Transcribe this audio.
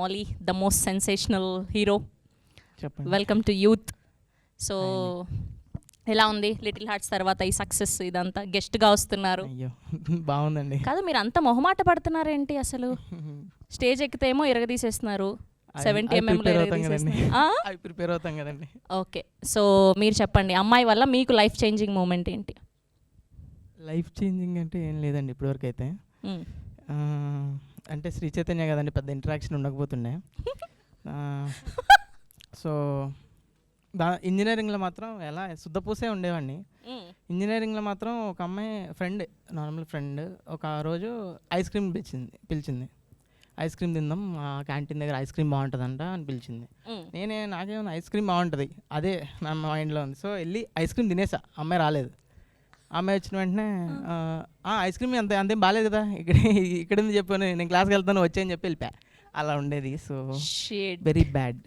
Molly, the most sensational hero. చెప్పండి. Welcome to youth. So ఎలా ఉంది లిటిల్ హార్ట్స్ తర్వాత ఈ సక్సెస్ ఇదంతా గెస్ట్గా వస్తున్నారు? అయ్యో బాగుందండి. కాదు, మీరు అంత మొహమాట పడుతున్నారేంటి అసలు? స్టేజ్ ఎక్కితే ఏమో ఇరగదీసేస్తున్నారు, 70 mm అవి ప్రిపేర్ అవుతాం కదండి. ఓకే, సో మీరు చెప్పండి, అమ్మాయి వల్ల మీకు లైఫ్ చేంజింగ్ మూమెంట్ ఏంటి? లైఫ్ చేంజింగ్ అంటే ఏం లేదండి ఇప్పటివరకు అయితే. అంటే శ్రీ చైతన్య కదండి, పెద్ద ఇంటరాక్షన్ ఉండకపోతుండే. సో ఇంజనీరింగ్లో మాత్రం ఎలా శుద్ధపూసే ఉండేవాడిని. ఇంజనీరింగ్లో మాత్రం ఒక అమ్మాయి ఫ్రెండ్, నార్మల్ ఫ్రెండ్, ఒక రోజు ఐస్ క్రీమ్ పిలిచింది. ఐస్ క్రీమ్ తిందాం, క్యాంటీన్ దగ్గర ఐస్ క్రీమ్ బాగుంటుందంట అని పిలిచింది. నాకేమన్నా ఐస్ క్రీమ్ బాగుంటుంది, అదే నా మైండ్లో ఉంది. సో వెళ్ళి ఐస్ క్రీమ్ తినేసా. అమ్మాయి రాలేదు. అమ్మాయి వచ్చిన వెంటనే ఐస్ క్రీమ్ అంతేం బాగాలేదు కదా, ఇక్కడ చెప్పాను, నేను క్లాస్కి వెళ్తాను వచ్చాయని చెప్పి వెళ్ళిపోయా. అలా ఉండేది. So very bad.